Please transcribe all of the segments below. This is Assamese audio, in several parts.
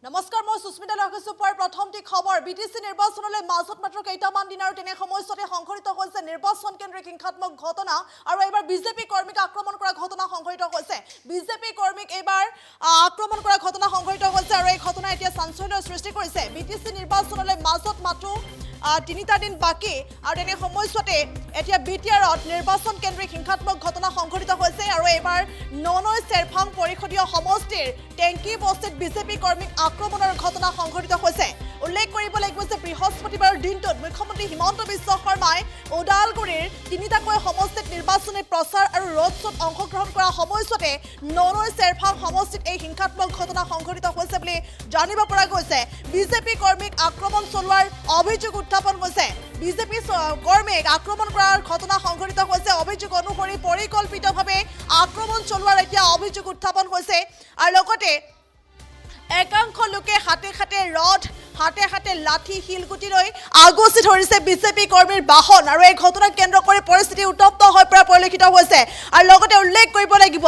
নমস্কাৰ মই সুস্মিতা লক্ষিছুপাৰ প্ৰথমটি খবৰ বিটিসি নিৰ্বাচনলৈ মাজত মাত্ৰ কেইটামান দিন আৰু তেনে সময়তে সংঘটিত হৈছে নিৰ্বাচন কেন্দ্ৰিক হিংসাত্মক ঘটনা আৰু এবাৰ বিজেপি কৰ্মীক আক্ৰমণ কৰা ঘটনা সংঘটিত হৈছে বিজেপি কৰ্মীক এবাৰ আক্ৰমণ কৰা ঘটনা সংঘটিত হৈছে আৰু এই ঘটনা এতিয়া চাঞ্চল্যৰ সৃষ্টি কৰিছে বিটিসি নিৰ্বাচনলৈ মাজত মাত্ৰ তিনিটা দিন বাকি আৰু তেনে সময়তে এতিয়া বিটিআৰত নিৰ্বাচন কেন্দ্ৰিক হিংসাত্মক ঘটনা সংঘটিত হৈছে আৰু এবাৰ ননৈ চেৰফাং পৰিষদীয় সমষ্টিৰ টেংকি বস্তিত বিজেপি কৰ্মীক আক্ৰমণৰ ঘটনা সংঘটিত হৈছে উল্লেখ কৰিব লাগিব যে বৃহস্পতিবাৰৰ দিনটোত মুখ্যমন্ত্ৰী হিমন্ত বিশ্ব শৰ্মাই ওদালগুৰিৰ তিনিটাকৈ সমষ্টিত নিৰ্বাচনী প্ৰচাৰ আৰু ৰোড শ্ব'ত অংশগ্ৰহণ কৰা সময়তে ননৈ চেৰফাং সমষ্টিত এই হিংসাত্মক ঘটনা সংঘটিত হৈছে বুলি জানিব পৰা গৈছে বিজেপি কৰ্মীক আক্ৰমণ চলোৱাৰ অভিযোগ উত্থাপন হৈছে বিজেপি কৰ্মীক আক্ৰমণ কৰাৰ ঘটনা সংঘটিত হৈছে অভিযোগ অনুসৰি পৰিকল্পিতভাৱে আক্ৰমণ চলোৱাৰ এতিয়া অভিযোগ উত্থাপন হৈছে আৰু লগতে একাংশ লোকে হাতে হাতে ৰড হাতে হাতে লাঠি শিলগুটি লৈ আগচি ধৰিছে বিজেপি কৰ্মীৰ বাহন আৰু এই ঘটনাক কেন্দ্ৰ কৰি পৰিস্থিতি উত্তপ্ত হৈ পৰা পৰিলক্ষিত হৈছে আৰু লগতে উল্লেখ কৰিব লাগিব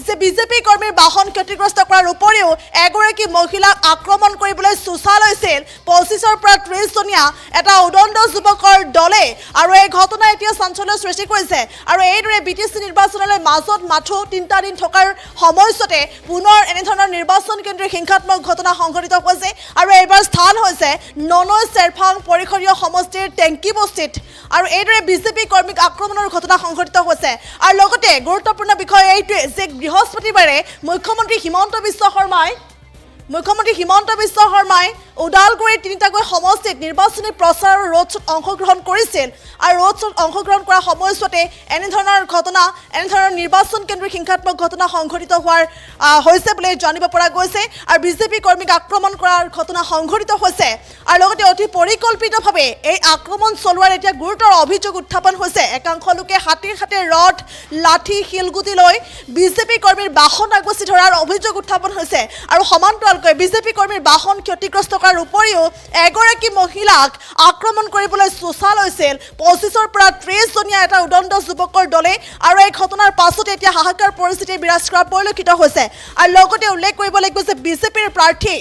যে বিজেপি কৰ্মীৰ বাহন ক্ষতিগ্ৰস্ত কৰাৰ উপৰিও এগৰাকী মহিলাক আক্ৰমণ কৰিবলৈ চুচা লৈছিল 25ৰ পৰা 30 জনীয়া এটা উদণ্ড যুৱকৰ দলে আৰু এই ঘটনা এতিয়া চাঞ্চল্যৰ সৃষ্টি কৰিছে আৰু এইদৰে বিটিসি নিৰ্বাচনলৈ মাজত মাথো 3টা দিন থকাৰ সময়তে পুনৰ এনেধৰণৰ নিৰ্বাচন কেন্দ্ৰিক হিংসাত্মক ঘটনা সংঘটিত হৈছে আৰু এইবাৰ স্থান হৈছে ননৈ চেৰফাং পৰিষদীয় সমষ্টিৰ টেংকি বস্তিত আৰু এইদৰে বিজেপি কৰ্মীক আক্ৰমণৰ ঘটনা সংঘটিত হৈছে আৰু লগতে গুৰুত্বপূৰ্ণ বিষয় এইটোৱে যে বৃহস্পতিবাৰে মুখ্যমন্ত্ৰী হিমন্ত বিশ্ব শৰ্মাই ওদালগুৰিৰ তিনিটাকৈ সমষ্টিত নিৰ্বাচনী প্ৰচাৰ আৰু ৰোড শ্ব'ত অংশগ্ৰহণ কৰিছিল আৰু ৰোড শ্ব'ত অংশগ্ৰহণ কৰাৰ সময়তে এনেধৰণৰ নিৰ্বাচন কেন্দ্ৰিক হিংসাত্মক ঘটনা সংঘটিত হোৱাৰ হৈছে বুলি জানিব পৰা গৈছে আৰু বিজেপি কৰ্মীক আক্ৰমণ কৰাৰ ঘটনা সংঘটিত হৈছে আৰু লগতে অতি পৰিকল্পিতভাৱে এই আক্ৰমণ চলোৱাৰ এতিয়া গুৰুতৰ অভিযোগ উত্থাপন হৈছে একাংশ লোকে হাতে হাতে ৰড লাঠি শিলগুটি লৈ বিজেপি কৰ্মীৰ বাহন আগচি ধৰাৰ অভিযোগ উত্থাপন হৈছে আৰু সমান্তৰালকৈ বিজেপি কৰ্মীৰ বাহন ক্ষতিগ্ৰস্ত কৰাৰ উপৰিও এগৰাকী মহিলাক আক্ৰমণ কৰিবলৈ চুচা লৈছিল 25ৰ পৰা 30 জনীয়া এটা উদণ্ড যুৱকৰ দলে আৰু এই ঘটনাৰ পাছতে এতিয়া হাহাকাৰ পৰিস্থিতি বিৰাজ কৰা পৰিলক্ষিত হৈছে আৰু লগতে উল্লেখ কৰিব লাগিব যে বিজেপিৰ প্ৰাৰ্থী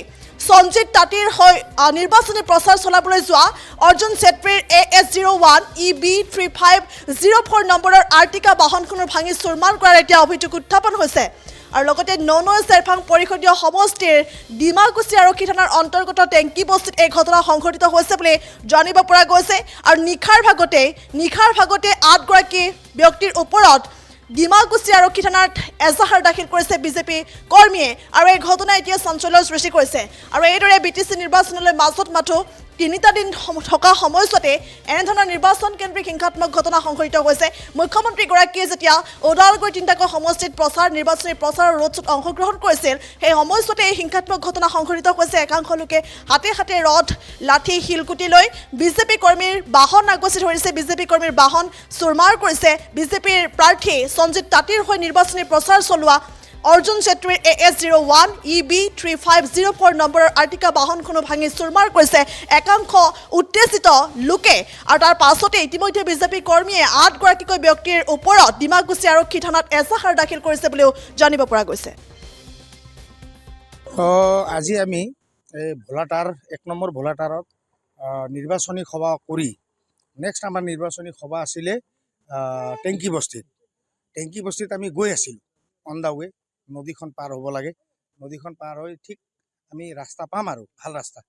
সঞ্জিত তাঁতীৰ হৈ নিৰ্বাচনী প্ৰচাৰ চলাবলৈ যোৱা অৰ্জুন চেত্ৰীৰ AS01 EB3504 নম্বৰৰ আৰ্টিকা বাহনখনৰ ভাঙি চুৰমাৰ কৰাৰ এতিয়া অভিযোগ উত্থাপন হৈছে আৰু লগতে ননৈ চেৰফাং পৰিষদীয় সমষ্টিৰ ডিমাকুচি আৰক্ষী থানাৰ অন্তৰ্গত টেংকি বস্তিত এই ঘটনা সংঘটিত হৈছে বুলি জানিব পৰা গৈছে আৰু নিশাৰ ভাগতে 8গৰাকী ব্যক্তিৰ ওপৰত ডিমাকুচি আৰক্ষী থানাত এজাহাৰ দাখিল কৰিছে বিজেপি কৰ্মীয়ে আৰু এই ঘটনা এতিয়া চাঞ্চল্যৰ সৃষ্টি কৰিছে আৰু এইদৰে বিটিসি নিৰ্বাচনলৈ মাজত মাথো 3টা দিন থকা সময়তে এনেধৰণৰ নিৰ্বাচন কেন্দ্ৰিক হিংসাত্মক ঘটনা সংঘটিত হৈছে মুখ্যমন্ত্ৰীগৰাকীয়ে যেতিয়া ওদালগুৰি তিনিটাকৈ সমষ্টিত নিৰ্বাচনী প্ৰচাৰ ৰোড শ্ব'ত অংশগ্ৰহণ কৰিছিল সেই সময়তে এই হিংসাত্মক ঘটনা সংঘটিত হৈছে একাংশ লোকে হাতে হাতে ৰড লাঠি শিলগুটি লৈ বিজেপি কৰ্মীৰ বাহন আগচি ধৰিছে বিজেপি কৰ্মীৰ বাহন চুৰমাৰ কৰিছে বিজেপিৰ প্ৰাৰ্থী সঞ্জিত তাঁতীৰ হৈ নিৰ্বাচনী প্ৰচাৰ চলোৱা অৰ্জুন চেত্ৰীৰ AS01 EB3504 নম্বৰৰ আৰ্টিকা বাহনখনো ভাঙি চুৰমাৰ কৰিছে একাংশ উত্তেজিত লোকে আৰু তাৰ পাছতে ইতিমধ্যে বিজেপি কৰ্মীয়ে 8গৰাকীকৈ ব্যক্তিৰ ওপৰত ডিমাকুচি আৰক্ষী থানাত এজাহাৰ দাখিল কৰিছে বুলিও জানিব পৰা গৈছে আজি আমি ভোলাটাৰ 1 নম্বৰ ভোলাটাৰত নিৰ্বাচনী সভা কৰি নেক্সট আমাৰ নিৰ্বাচনী সভা আছিলে টেংকি বস্তিত আমি গৈ আছিলোঁ অন দা ৱে নদীখন পাৰ হ'ব লাগে নদীখন পাৰ হৈ ঠিক আমি ৰাস্তা পাম আৰু ভাল ৰাস্তা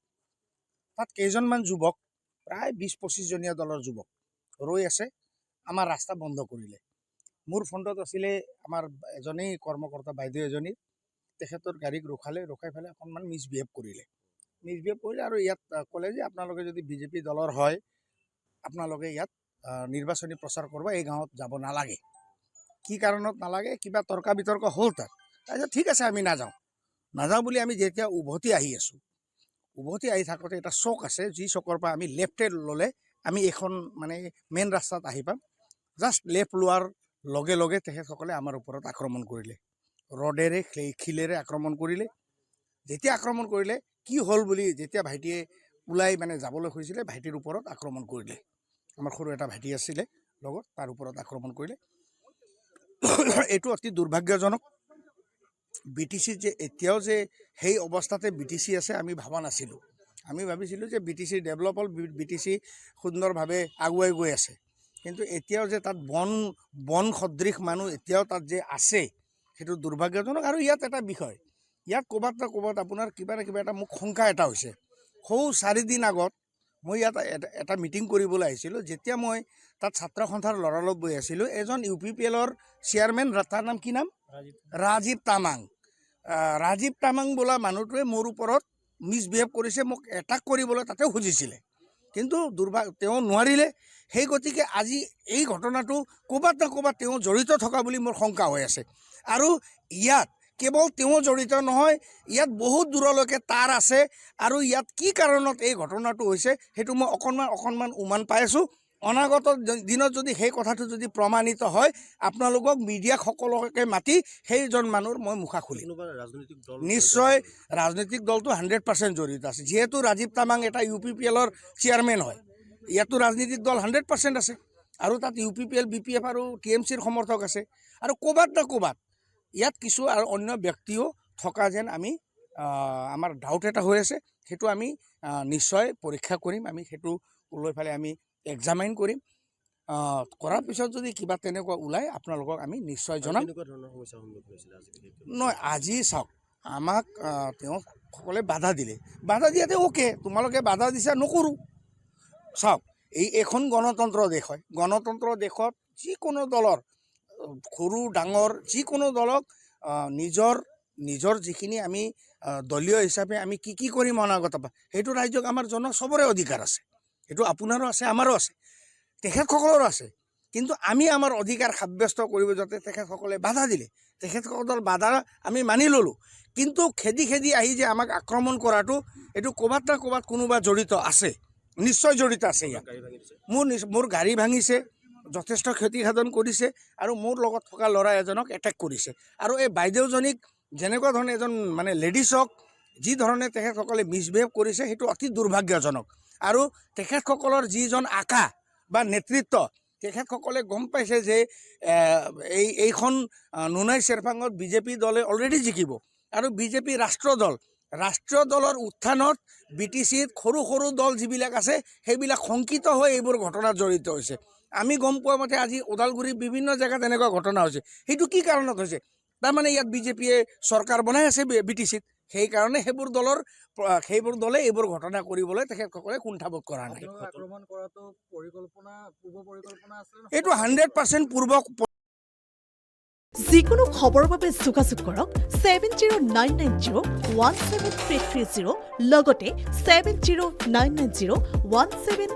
তাত কেইজনমান যুৱক প্ৰায় 20-25 জনীয়া দলৰ যুৱক ৰৈ আছে আমাৰ ৰাস্তা বন্ধ কৰিলে মোৰ ফ্ৰণ্টত আছিলে আমাৰ এজনী কৰ্মকৰ্তা বাইদেউ এজনী তেখেতৰ গাড়ীক ৰখাই ফেলে অকণমান মিছবিহেভ কৰিলে আৰু ইয়াত ক'লে যে আপোনালোকে যদি বিজেপি দলৰ হয় আপোনালোকে ইয়াত নিৰ্বাচনী প্ৰচাৰ কৰিব এই গাঁৱত যাব নালাগে কি কাৰণত নালাগে কিবা তৰ্কা বিতৰ্ক হ'ল তাৰপিছত ঠিক আছে আমি নাযাওঁ বুলি আমি যেতিয়া উভতি আহি থাকোঁতে এটা চক আছে যি চকৰ পৰা আমি লেফ্টে ল'লে আমি এখন মানে মেইন ৰাস্তাত আহি পাম জাষ্ট লেফ্ট লোৱাৰ লগে লগে তেখেতসকলে আমাৰ ওপৰত আক্ৰমণ কৰিলে ৰডেৰে শিলেৰে আক্ৰমণ কৰিলে যেতিয়া আক্ৰমণ কৰিলে কি হ'ল বুলি যেতিয়া ভাইটিয়ে ওলাই মানে যাবলৈ খুজিছিলে ভাইটিৰ ওপৰত আক্ৰমণ কৰিলে আমাৰ সৰু এটা ভাইটি আছিলে লগত তাৰ ওপৰত আক্ৰমণ কৰিলে এইটো অতি দুৰ্ভাগ্যজনক BTC যে এতিয়াও যে সেই অৱস্থাতে BTC আছে আমি ভাবা নাছিলোঁ। আমি ভাবিছিলোঁ যে BTC ডেভেলপ হ'ল, BTC সুন্দৰভাৱে আগুৱাই গৈ আছে। কিন্তু এতিয়াও যে তাত বন সদৃশ মানুহ এতিয়াও তাত যে আছে সেইটো দুৰ্ভাগ্যজনক। আৰু ইয়াত এটা বিষয়, ইয়াত ক'ৰবাত না ক'ৰবাত আপোনাৰ কিবা না কিবা এটা মোক শংকা এটা হৈছে। সৌ 4 দিন আগত মই ইয়াত এটা মিটিং কৰিবলৈ আহিছিলোঁ। যেতিয়া মই তাত ছাত্ৰ সন্থাৰ ল'ৰাৰ লগত বহি আছিলোঁ, এজন UPPLৰ চেয়াৰমেন, তাৰ নাম কি নাম? ৰাজীৱ তামাং। ৰাজীৱ তামাং বোলা মানুহটোৱে মোৰ ওপৰত মিছবিহেভ কৰিছে, মোক এটাক কৰিবলৈ তাতে খুজিছিলে। কিন্তু তেওঁ নোৱাৰিলে। সেই গতিকে আজি এই ঘটনাটো ক'ৰবাত না ক'ৰবাত তেওঁ জড়িত থকা বুলি মোৰ শংকা হৈ আছে। আৰু ইয়াত কেৱল তেওঁ জড়িত নহয়, ইয়াত বহুত দূৰলৈকে তাৰ আছে। আৰু ইয়াত কি কাৰণত এই ঘটনাটো হৈছে সেইটো মই অকণমান উমান পাই আছোঁ। অনাগত দিনত যদি সেই কথাটো যদি প্ৰমাণিত হয়, আপোনালোকক মিডিয়াক সকলোকে মাতি সেইজন মানুহৰ মই মুখা খুলিম। নিশ্চয় ৰাজনৈতিক দলটো 100% জড়িত আছে। যিহেতু ৰাজীৱ তামাং এটা UPPLৰ চেয়াৰমেন হয়, ইয়াতো ৰাজনৈতিক দল 100% আছে। আৰু তাত UPPL, BPF আৰু TMCৰ সমৰ্থক আছে। আৰু ক'ৰবাত না ক'ৰবাত ইয়াত কিছু আৰু অন্য ব্যক্তিও থকা যেন আমি আমাৰ ডাউট এটা হৈ আছে। সেইটো আমি নিশ্চয় পৰীক্ষা কৰিম। আমি সেইটো লৈ পেলাই আমি এক্সামাইন কৰিম। কৰাৰ পিছত যদি কিবা তেনেকুৱা ওলায় আপোনালোকক আমি নিশ্চয় জনাম। নহয়, আজি চাওক, আমাক তেওঁ সকলে বাধা দিলে। বাধা দিয়াতে অ'কে, তোমালোকে বাধা দিছা, নকৰোঁ। চাওক, এইখন গণতন্ত্ৰ দেশ হয়। গণতন্ত্ৰ দেশত যিকোনো দলৰ, সৰু ডাঙৰ যিকোনো দলক নিজৰ যিখিনি আমি দলীয় হিচাপে আমি কি কৰিম অনাগত, সেইটো ৰাজ্যক আমাৰ চবৰে অধিকাৰ আছে। সেইটো আপোনাৰো আছে, আমাৰো আছে, তেখেতসকলৰো আছে। কিন্তু আমি আমাৰ অধিকাৰ সাব্যস্ত কৰিব যাতে তেখেতসকলে বাধা দিলে, তেখেতসকলৰ বাধা আমি মানি ল'লোঁ। কিন্তু খেদি আহি যে আমাক আক্ৰমণ কৰাটো, এইটো ক'ৰবাত না ক'ৰবাত কোনোবা জড়িত আছে, নিশ্চয় জড়িত আছে। ইয়াত মোৰ গাড়ী ভাঙিছে, যথেষ্ট ক্ষতিসাধন কৰিছে, আৰু মোৰ লগত থকা ল'ৰা এজনক এটেক কৰিছে। আৰু এই বাইদেউজনীক যেনেকুৱা ধৰণে এজন মানে লেডিছক যি ধৰণে তেখেতসকলে মিছবিহেভ কৰিছে, সেইটো অতি দুৰ্ভাগ্যজনক। আৰু তেখেতসকলৰ যিজন আকা বা নেতৃত্ব, তেখেতসকলে গম পাইছে যে এইখন নুনাই চেৰপাঙত BJP দলে অলৰেডি জিকিব। আৰু BJP ৰাষ্ট্ৰীয় দলৰ উত্থানত BTCত সৰু দল যিবিলাক আছে সেইবিলাক শংকিত হৈ এইবোৰ ঘটনাত জড়িত হৈছে। আমি গম পোৱা মতে আজি ওদালগুৰিৰ বিভিন্ন জেগাত এনেকুৱা ঘটনা হৈছে। সেইটো কি কাৰণত হৈছে? তাৰমানে ইয়াত BJPয়ে চৰকাৰ বনাই আছে BTCত। সেইকাৰণে সেইবোৰ দলে এইবোৰ ঘটনা কৰিবলৈ তেখেতসকলে কুণ্ঠাবোধ কৰা নাই। এইটো 100% পূৰ্ব। যিকোনো খবৰৰ বাবে যোগাযোগ কৰক 7099017330 লগতে 7099017330